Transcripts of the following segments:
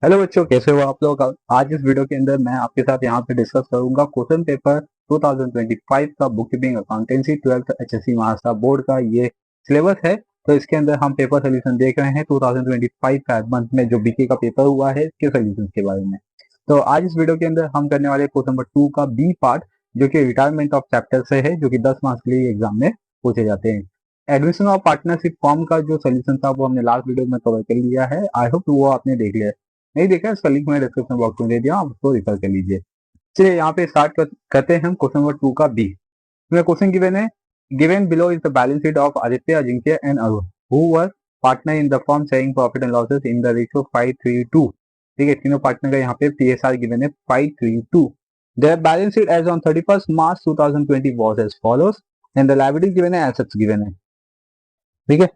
Hello बच्चों, कैसे हो आप लोग। आज इस वीडियो के अंदर मैं आपके साथ यहाँ पे डिस्कस करूंगा क्वेश्चन पेपर 2025 का book keeping accountancy 12th HSC Maharashtra board का ये सिलेबस है। तो इसके अंदर हम पेपर सोल्यूशन देख रहे हैं 2025 का मंथ में जो बीके का पेपर हुआ है इसके सोल्यूशन के बारे में। तो आज इस वीडियो के अंदर हम करने वाले क्वेश्चन नंबर 2 का बी पार्ट, जो कि रिटायरमेंट ऑफ चैप्टर से है, जो कि 10 मार्क्स के लिए एग्जाम में पूछे जाते हैं। एडमिशन ऑफ पार्टनरशिप फॉर्म का जो सोल्यूशन था वो हमने लास्ट वीडियो में कवर कर लिया है। आई होप वो आपने देख लिया है। नहीं देखा इसका लिंक मैंने डिस्क्रिप्शन बॉक्स में दे दिया, आप उसको रिफर कर लीजिए। चलिए यहाँ पे करते हैं हम क्वेश्चन नंबर 2 का बी। इसमें क्वेश्चन गिवन है, given below is the balance sheet of Aditya, Ajinkya and Arun who were partner in the firm sharing profit and losses in the ratio 5:3:2। ठीक है, तीनों पार्टनर का यहाँ पे पीएसआर गिवन है 5:3:2। There balance sheet as on 31st March 2020 was as follows and the liabilities given है, assets given है। ठीक है,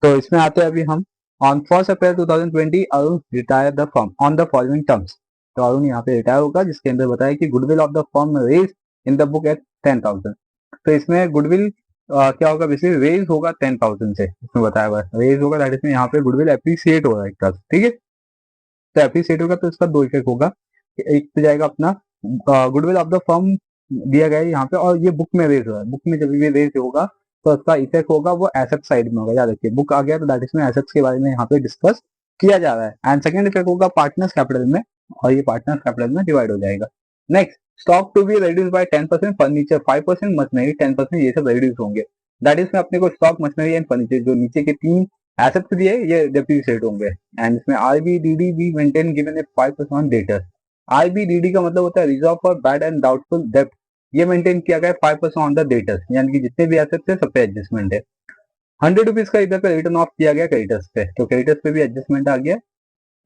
तो इसमें आते हैं अभी हम। On 1st April 2020 Arun retire the firm on the following terms. तो अरुण यहाँ पे रिटायर होगा, जिसके अंदर बताया कि goodwill of the firm raise in the book at 10,000। तो इसमें गुडविल क्या होगा, बेसिकली रेज होगा 10,000 से, इसमें बताया हुआ है रेज होगा, दैट इसमें यहाँ पे गुडविल एप्रिसिएट हो रहा है एक तरह से। ठीक है, तो एप्रिसिएट होगा तो इसका दो इफेक्ट होगा। एक तो जाएगा अपना गुडविल ऑफ द फर्म दिया गया है यहाँ पे, और ये बुक में रेज हो रहा है। बुक में जब भी रेज होगा तो उसका इफेक्ट होगा वो एसेट साइड में होगा। याद रखिए, बुक आ गया तो दैट इसमें एसेट्स के बारे में यहाँ पे डिस्कस किया जा रहा है। एंड सेकंड इफेक्ट होगा पार्टनर्स कैपिटल में, और ये पार्टनर्स कैपिटल में डिवाइड हो जाएगा। Next, stock to be reduce by 10%, furniture 5%, machinery 10%, ये सब रिड्यूस होंगे। दैट इसमें अपने को स्टॉक, मशीनरी एंड फर्नीचर जो नीचे के तीन एसेट्स दिए ये डेप्रिसिएट होंगे। एंड इसमें आरबीडीडी बी मेंटेन गिवन है 5% डेटर। आरबीडीडी का मतलब होता है reserve for bad and doubtful डेब्ट। ये मेंटेन किया गया है 5% ऑन द डेटर्स, यानी कि जितने भी एसेट्स है सब पे एडजस्टमेंट है। 100 रुपीज का इधर पे रिटर्न ऑफ किया गया क्रेडिटर्स पे, तो क्रेडिटर्स पे भी एडजस्टमेंट आ गया,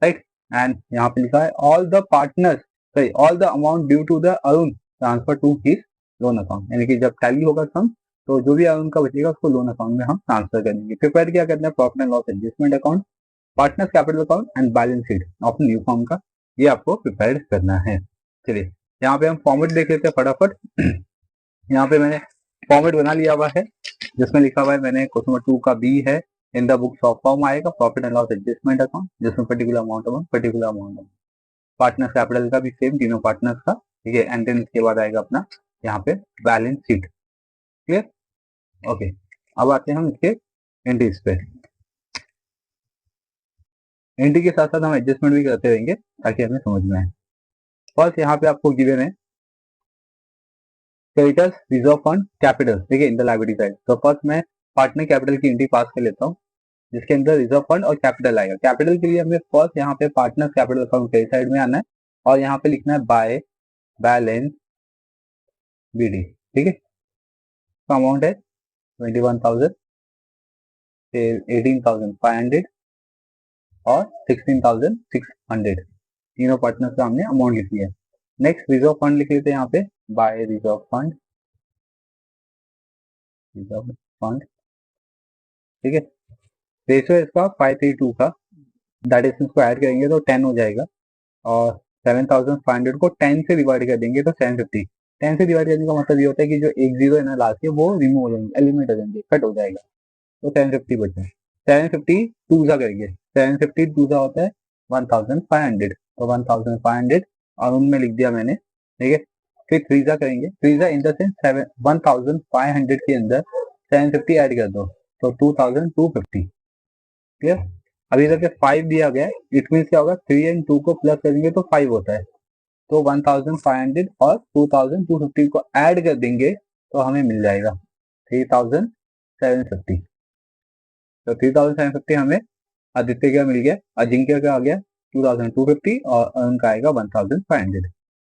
राइट। एंड यहाँ पे लिखा है all the partners, sorry all the amount due to the Arun transfer to his loan account, यानी कि जब टैली होगा सम तो जो भी अरुण का बचेगा उसको लोन अकाउंट में हम ट्रांसफर करेंगे। प्रिपेयर क्या करना है, profit and loss adjustment account, partners capital account and balance sheet of new form का, ये आपको प्रिपेयर करना है। चलिए यहाँ पे हम फॉर्मेट देख लेते हैं फटाफट। यहाँ पे मैंने फॉर्मेट बना लिया हुआ है, जिसमें लिखा हुआ है मैंने क्वेश्चन नंबर 2 का बी है, in the book short form आएगा profit and loss adjustment account, जिसमें पर्टिकुलर अमाउंट पार्टनर्स कैपिटल का भी सेम तीनों पार्टनर्स का। ठीक है, एंड देन इसके बाद आएगा अपना यहाँ पे बैलेंस शीट। Clear, okay. अब आते हैं हम इसके एंट्रीज पे। एंट्री के साथ साथ हम एडजस्टमेंट भी करते रहेंगे ताकि हमें समझ में आए। फर्स्ट यहाँ पे आपको गिवन है क्रेडिटर्स रिजर्व फंड कैपिटल, ठीक है, इन द लायबिलिटी साइड। तो फर्स्ट मैं पार्टनर कैपिटल की एंट्री पास कर लेता हूँ, जिसके अंदर रिजर्व फंड और कैपिटल आएगा। कैपिटल के लिए हमें फर्स्ट यहाँ पे पार्टनर कैपिटल अकाउंट के साइड में आना है, और यहाँ पे लिखना है बाय बैलेंस बीडी। ठीक है, तो अमाउंट है 21,000, फिर 18,500 और 16,600, तीनों पार्टनर का हमने अमाउंट लिख लिया है। नेक्स्ट रिजर्व फंड लिख लेते हैं यहाँ पे, बाय रिजर्व फंड, ठीक है। रेशियो इसका 5:3:2 का, दैट इज इसको ऐड करेंगे तो 10 हो जाएगा, और 7,500 को 10 से डिवाइड कर देंगे तो 750। 10 से डिवाइड करने का मतलब ये होता है कि जो एक जीरो है ना लास्ट के, वो रिमूव हो जाएंगे, एलिमिनेट हो जाएंगे, कट हो जाएगा, तो 750 बचता है। 750 टू सा करेंगे, 750 टू सा होता है 1,500, तो 1,500 और उनमें लिख दिया मैंने। ठीक है, फिर थ्री सा करेंगे, थ्री सा इन द सेंस 1,500 के अंदर 750 ऐड कर दो तो 2,250। क्लियर, अभी तक 5 दिया गया है, इट मीन क्या होगा, 3 एंड 2 को प्लस करेंगे तो 5 होता है, तो 1,500 और 2,250 को ऐड कर देंगे तो हमें मिल जाएगा 3,750। तो 3,750 हमें आदित्य का मिल गया, अजिंक्य का आ गया 2,250 और अरुण का आएगा 1,500।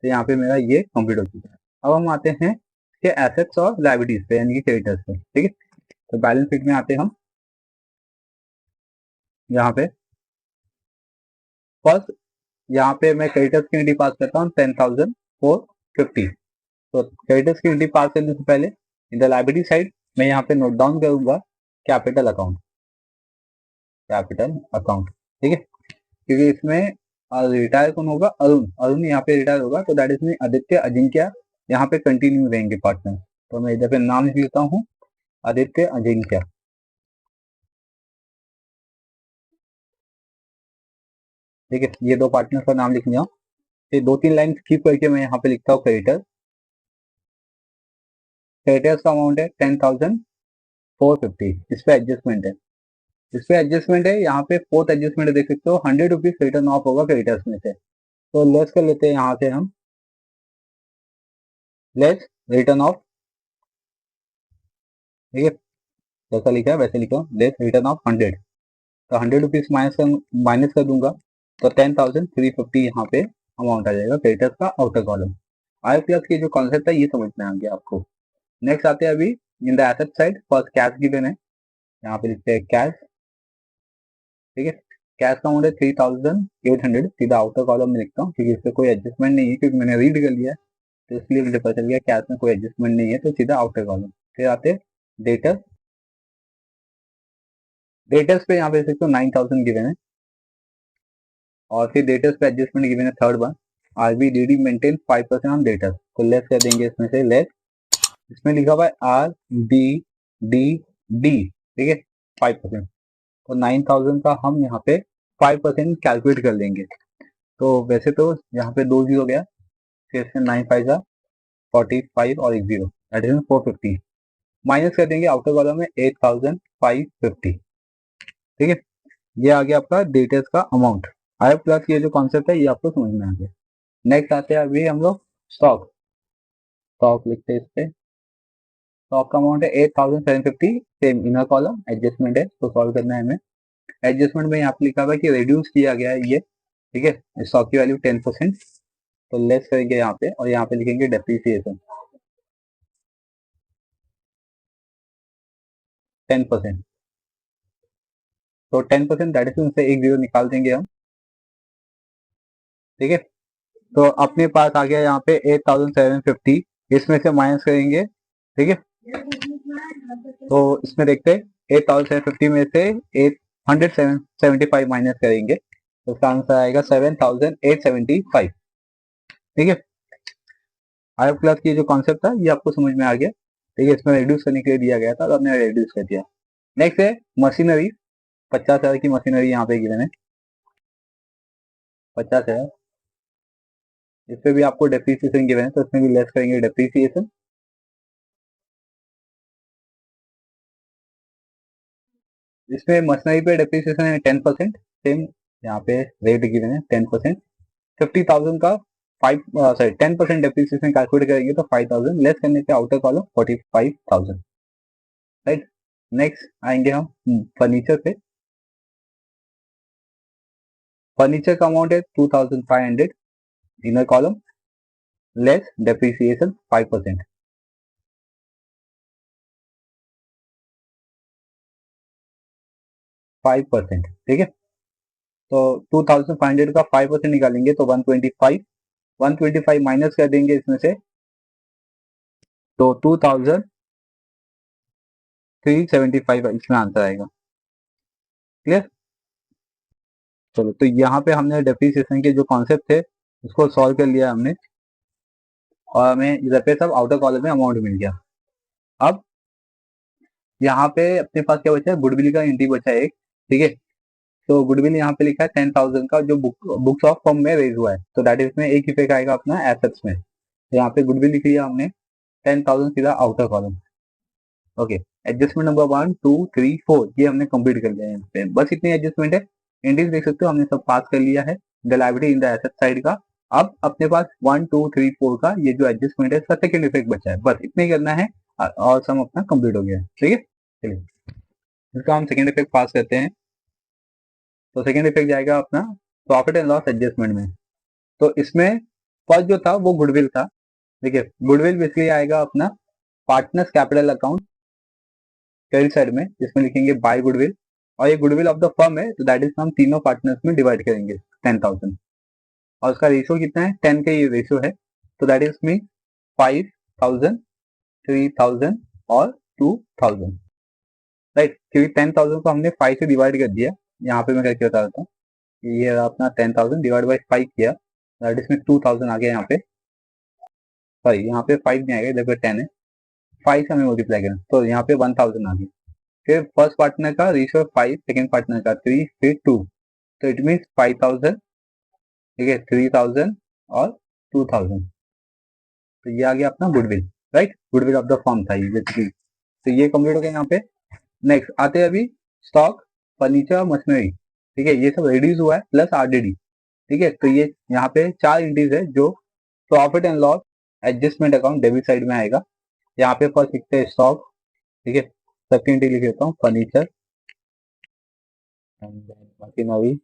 तो यहाँ पे मेरा ये कंप्लीट हो चुका है। अब हम आते हैं इसके एसेट्स और लायबिलिटीज पे, यानी कि क्रेडिटर्स पे। ठीक है, तो बैलेंस शीट में आते हैं हम। यहाँ पे फर्स्ट यहाँ पे मैं क्रेडिटर्स की एंट्री पास करता हूँ 10,450। तो क्रेडिटर्स की एंट्री पास करने से पहले इन द लायबिलिटी साइड मैं यहाँ पे नोट डाउन करूंगा कैपिटल अकाउंट, कैपिटल अकाउंट। ठीक है, क्योंकि इसमें रिटायर कौन होगा, अरुण, अरुण यहाँ पे रिटायर होगा, तो दैट इज में आदित्य अजिंक्य यहाँ पे कंटिन्यू रहेंगे पार्टनर। तो मैं इधर पे नाम लिख लेता हूँ आदित्य अजिंक्य। ठीक है, ये दो पार्टनर का नाम लिख लिया। फिर 2-3 लाइन स्किप करके मैं यहाँ पे लिखता हूँ क्रेडिटर। क्रेडिटर्स का अमाउंट है 10,450। इस पे एडजस्टमेंट है, इस पे एडजस्टमेंट है। यहाँ पे फोर्थ एडजस्टमेंट देख सकते हो, 100 रुपीज रिटर्न ऑफ होगा क्रेडिटर्स में से। तो लेस कर लेते हैं यहाँ से हम, लेस रिटर्न ऑफ। ठीक है, जैसा लिखा है वैसे लिखो, लेस रिटर्न ऑफ 100। तो 100 रुपीज माइनस कर दूंगा, तो 10,350 यहाँ पे अमाउंट आ जाएगा क्रेडिटर्स का आउटर कॉलम। आई प्लस की जो कॉन्सेप्ट है ये समझ में आ गया आपको। नेक्स्ट आते हैं अभी in the asset side, first cash given है, यहाँ पे लिखते हैं कैश। ठीक है, कैश का अमाउंट है 3,800, सीधा आउटर कॉलम में लिखता हूँ क्योंकि इससे कोई एडजस्टमेंट नहीं है, क्योंकि मैंने रीड कर लिया है तो इसलिए मुझे पता चल गया कैश में कोई एडजस्टमेंट नहीं है, तो सीधा आउटर कॉलम। फिर आते हैं डेटर्स। डेटर्स पे यहाँ पे देख सकते हो 9,000 गिवन है, और फिर डेटर्स पे एडजस्टमेंट गिवन है third one, RBDD maintain 5% on debtors. तो लेस कर देंगे इसमें से, लेस, इसमें लिखा हुआ है RBDD, ठीक है, 5%। तो 9,000 का हम यहाँ पे 5% कैलकुलेट कर लेंगे। तो वैसे तो यहाँ पे 2 जीरो गया, फिर इसमें 9 5 जा 45 और एक जीरो, दैट इज 450। माइनस कर देंगे आउटर कॉलम में 8,550। ठीक है, ये आ गया आपका डेटर्स का अमाउंट। आई प्लस ये जो कॉन्सेप्ट है ये आपको समझ में आ गया। नेक्स्ट आते हैं अभी हम लोग स्टॉक। स्टॉक लिखते हैं इस पे, स्टॉक का अमाउंट है 8,750, सेम इनर कॉलम, एडजस्टमेंट है तो सॉल्व करना है हमें। एडजस्टमेंट में यहाँ पे लिखा हुआ है कि रिड्यूस किया गया है ये, ठीक है, स्टॉक की वैल्यू 10%, तो लेस करेंगे यहाँ पे, और यहाँ पे लिखेंगे डेप्रिसिएशन 10%। तो 10% दैट इज, उनसे एक जीरो निकाल देंगे हम। ठीक है, तो अपने पास आ गया यहाँ पे 8,750, इसमें से माइनस करेंगे। ठीक है, तो इसमें देखते हैं 8,750 में से 875 माइनस करेंगे, तो इसका आंसर आएगा 7,875। ठीक है, आई क्लास की जो कॉन्सेप्ट था ये आपको समझ में आ गया। ठीक है, इसमें रिड्यूस करने के लिए दिया गया था तो हमने रिड्यूस कर दिया। नेक्स्ट है मशीनरी, 50,000 की मशीनरी यहाँ पे गिवन है, 50,000। इस पे भी आपको डेप्रिसिएशन गिवन है तो इसमें भी लेस करेंगे डेप्रिसिएशन। इसमें मशीनरी पे डेप्रिसिएशन है 10%, सेम यहाँ पे रेट गिवन है 10%। 50,000 का 10% डेप्रिसिएशन कैलकुलेट करेंगे तो 5,000, लेस करने पे आउटर कॉलम 45,000। राइट, नेक्स्ट आएंगे हम फर्नीचर पे। फर्नीचर का अमाउंट है 2,500, इनर कॉलम, लेस डेप्रिसिएशन 5%। 5%, ठीक है, तो 2,500 का 5% निकालेंगे तो 125, 125 माइनस कर देंगे इसमें से, तो 2,375 इसमें आंसर आएगा। क्लियर, चलो, तो यहाँ पे हमने डेप्रिसिएशन के जो कॉन्सेप्ट थे उसको सॉल्व कर लिया हमने, और हमें इधर पे सब आउटर कॉलम में अमाउंट मिल गया। अब यहाँ पे अपने पास क्या बचा है, गुडविल का एंट्री बचा है एक। ठीक है, तो गुडविल यहाँ पे लिखा है 10,000 का, जो बुक्स ऑफ फर्म में रेज हुआ है, तो दैट इसमें एक इफेक्ट आएगा अपना एसेट्स में। तो यहाँ पे गुडविल लिख लिया हमने 10,000, सीधा outer column. Okay, adjustment number 1 2 3 4 ये हमने कंप्लीट कर लिया है यहाँ पे, बस इतनी एडजस्टमेंट है। एंट्रीज देख सकते हो हमने सब पास कर लिया है, the liability in the asset side का। अब अपने पास 1 2 3 4 का ये जो एडजस्टमेंट है इसका सेकंड इफेक्ट बचा है, बस इतना ही करना है और सम अपना कंप्लीट हो गया है। ठीक है, चलिए इसका हम सेकंड इफेक्ट पास करते हैं। तो सेकंड इफेक्ट जाएगा अपना प्रॉफिट एंड लॉस एडजस्टमेंट में। तो इसमें फर्स्ट जो था वो गुडविल था। देखिए, गुडविल बेसिकली आएगा अपना partners capital account credit side में, जिसमें लिखेंगे बाय गुडविल, और ये गुडविल ऑफ द फर्म है, तो दैट इज हम तीनों पार्टनर्स में डिवाइड करेंगे 10,000, और उसका रेशियो कितना है, 10 का ये रेशियो है, तो दैट इज मीन 5,000, 3,000 और 2,000। राइट, क्योंकि 10,000 को हमने 5 से डिवाइड कर दिया, यहाँ पे मैं करके बता देता हूँ, ये अपना 10,000 डिवाइड बाई 5 किया, दैट इज में 2,000 आ गया यहाँ पे, सॉरी यहाँ पे 5 नहीं आएगा, इधर पे 10 है, 5 से हमें मल्टीप्लाई करना, तो यहाँ पे 1,000 आ गया। फिर फर्स्ट पार्टनर का रेशियो 5, सेकंड पार्टनर का 3, फिर 2, तो इट मीन 5,000 ठीक है, 3000 और 2000। तो ये आ गया अपना goodwill, right, goodwill of the form था ये बेसिकली। तो ये कंप्लीट हो गया यहाँ पे। नेक्स्ट आते हैं अभी स्टॉक, फर्नीचर, मशीनरी। ठीक है, ये सब रिड्यूस हुआ है प्लस आरडीडी। ठीक है, तो ये यहाँ पे 4 एंट्रीज है जो profit and loss adjustment account debit side में आएगा। यहाँ पे फर्स्ट लिखते हैं स्टॉक। ठीक है, सबकी एंट्री लिख देता हूँ, furniture and then machinery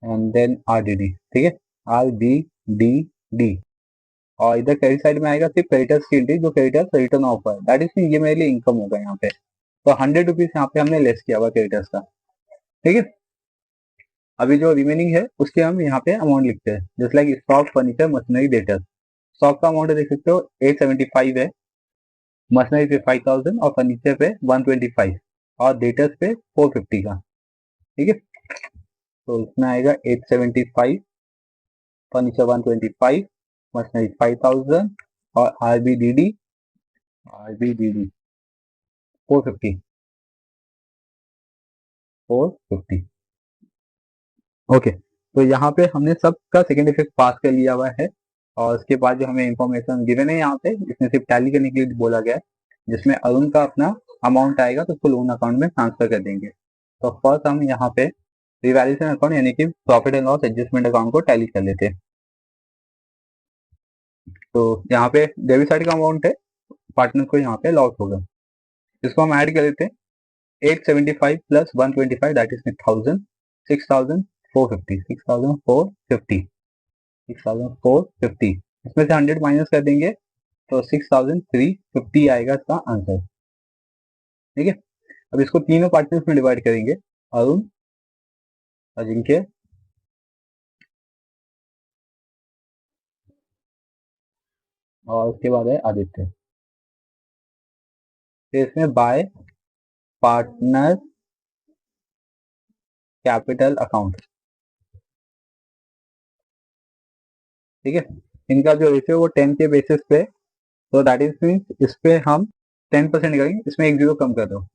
and then RDD. ठीक है, RBDD। और इधर क्रेडिट साइड में आएगा सिर्फ क्रेडिटर्स की एंट्री, जो क्रेडिटर्स रिटर्न ऑफ है, दैट इज ये मेरे लिए इनकम होगा यहाँ पे। तो 100 रुपीज यहाँ पे हमने लेस किया हुआ क्रेडिटर्स का। ठीक है, अभी जो रिमेनिंग है उसके हम यहाँ पे अमाउंट लिखते हैं, just like stock, furniture, machinery, debtors. Stock का अमाउंट देख सकते हो 875 है, मशीनरी पे 5000 और फर्नीचर पे 125 और डेटर्स पे 450 का। ठीक है, तो इसमें आएगा 875, फर्नीचर 125, मशीनरी 5000 और आरबीडीडी 450। ओके, तो यहाँ पे हमने सबका सेकेंड इफेक्ट पास कर लिया हुआ है। और उसके बाद जो हमें इंफॉर्मेशन गिवन है यहाँ पे, इसमें सिर्फ टैली करने के लिए बोला गया है, जिसमें अरुण का अपना अमाउंट आएगा तो उसको लोन अकाउंट में ट्रांसफर कर देंगे। तो फर्स्ट हम यहाँ पे रिवैल्यूएशन अकाउंट यानी कि profit and loss adjustment account को टैली कर लेते हैं। तो यहाँ पे डेबिट साइड का अमाउंट है, पार्टनर को यहाँ पे लॉस होगा, इसको हम ऐड कर देते हैं। 875 प्लस 125 दैट इज 1000, 6450, 6450, 6450। इसमें से 100 माइनस कर देंगे तो 6350 आएगा इसका आंसर। ठीक है, अब इसको तीनों पार्टनर्स में डिवाइड करेंगे, अरुण, अजिंक्य और उसके बाद है आदित्य। तो इसमें बाय पार्टनर कैपिटल अकाउंट। ठीक है, इनका जो रेशियो वो 10 के बेसिस पे, तो दैट इज मीन्स इस पे हम 10% करेंगे, इसमें एक जीरो कम कर दो,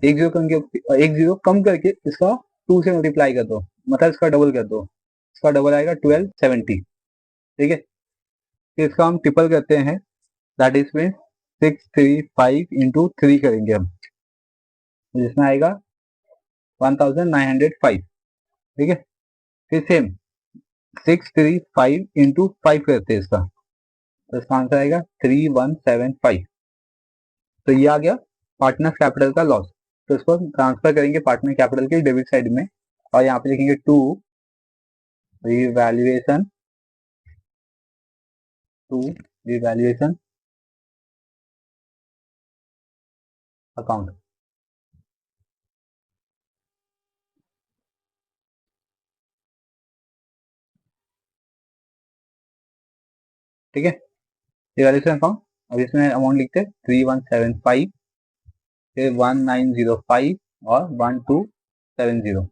एक जीरो कम करके इसका 2 से मल्टीप्लाई कर दो, मतलब इसका डबल कर दो, इसका डबल आएगा 1270। ठीक है, फिर इसका हम ट्रिपल करते हैं, दैट इज मीन 635 इंटू 3 करेंगे हम, जिसमें आएगा 1905। ठीक है, फिर सेम 635 इंटू 5 करते हैं इसका, तो इसका आंसर आएगा 3175। तो ये आ गया पार्टनर कैपिटल का लॉस। तो इसको ट्रांसफर करेंगे पार्टनर कैपिटल के डेबिट साइड में, और यहाँ पे लिखेंगे टू रिवैल्यूएशन अकाउंट। ठीक है, रिवैल्यूएशन अकाउंट। अब इसमें अमाउंट लिखते हैं 3175, फिर 1905 और 1270।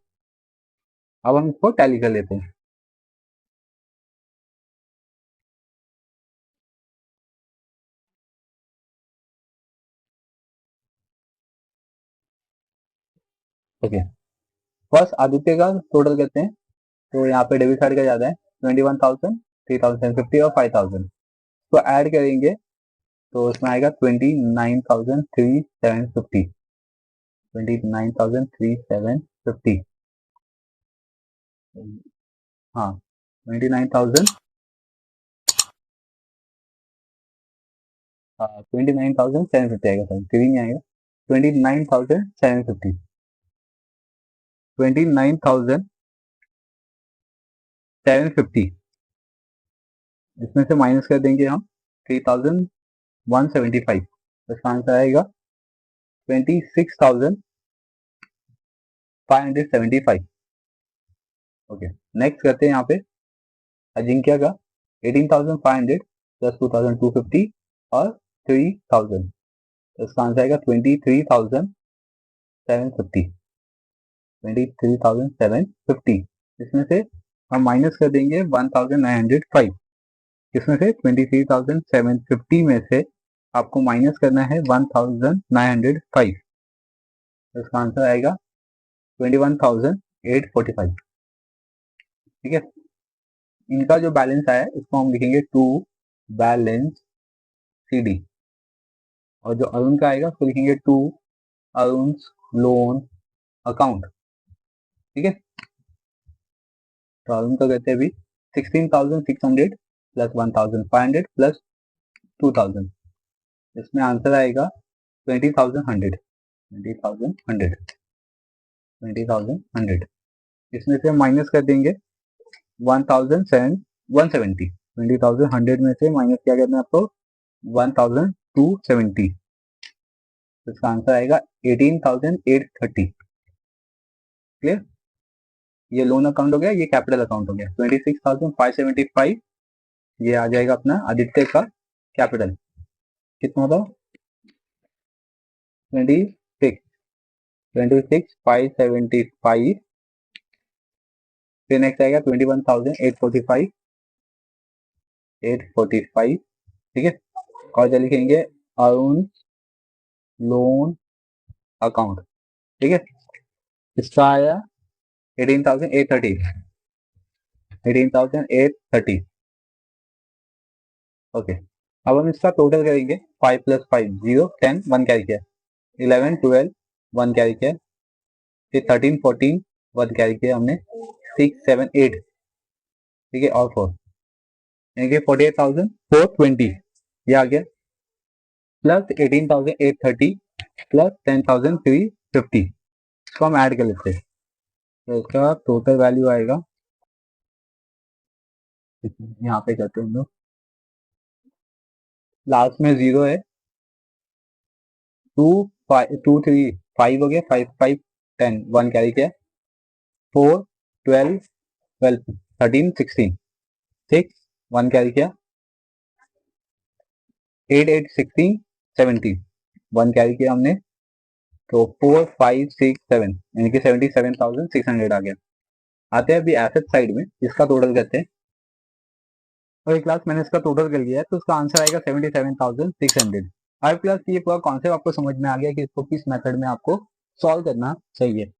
अब हम इसको टैली कर लेते हैं। ओके, फर्स्ट आदित्य का टोटल करते हैं। तो यहाँ पे डेबिट साइड का ज्यादा है, 21,000, 3,750 और 5,000, तो ऐड करेंगे तो उसमें आएगा 29,3750, 29,3750। हाँ, 29,000, 29,750 आएगा, सर थ्री नहीं आएगा, 29,750, 29,750। इसमें से माइनस कर देंगे हम 3,175, इसका आंसर आएगा 26,575। ओके, नेक्स्ट करते हैं यहाँ पे अजिंक्य का 18,500 प्लस 2,250 और 3,000, तो इसका आंसर आएगा 23,750, 23,750। इसमें से हम माइनस कर देंगे 1,905, इसमें से 23,750 में से आपको माइनस करना है 1,905, तो इसका आंसर आएगा 21,845। ठीक है। इनका जो बैलेंस आया है इसको हम लिखेंगे टू बैलेंस CD, और जो अरुण का आएगा उसको लिखेंगे टू अरुण लोन अकाउंट। ठीक है, तो अरुण का कहते हैं अभी 16,600 प्लस 1,500 प्लस 2,000, इसमें आंसर आएगा 20,100। 20,100 20,100, इसमें से माइनस कर देंगे 1,170। 20,100 में से माइनस क्या करना है आपको 1,270, तो इसका आंसर आएगा 18,830। क्लियर, ये लोन अकाउंट हो गया, ये कैपिटल अकाउंट हो गया। 26,575 ये आ जाएगा अपना आदित्य का कैपिटल। कितना था 26,575, फिर नेक्स्ट आएगा 21,845 845। ठीक है, और जो लिखेंगे अरुण लोन अकाउंट। ठीक है, इसका आया 18,830 18,830। ओके, अब हम इसका टोटल करेंगे 5 + 5 0 10 1 कैरी किया, 11 12 1 कैरी किया, फिर 13 14 1 कैरी किया हमने, 6 7 8, ठीक है, और 4, यानी कि 48,420 ये आ गया, प्लस 18,830 प्लस 10,350, इसको हम ऐड कर लेते हैं, तो इसका टोटल वैल्यू आएगा, यहाँ पे करते हैं हम लोग, लास्ट में 0 है, 2 2 3 5 हो गया, 5 5 10 1 कैरी किया, 4 12 12 13 16 6 1 कैरी किया, 8 8 16 17 1 कैरी किया हमने, तो 4 5 6 7 यानी कि 77,600 आ गया। आते हैं अभी एसेट साइड में, इसका टोटल करते हैं, और एक क्लास मैंने इसका टोटल कर लिया है, तो उसका आंसर आएगा 77,600। आई क्लास ये पूरा कॉन्सेप्ट आपको समझ में आ गया कि इसको किस मेथड में आपको सॉल्व करना चाहिए।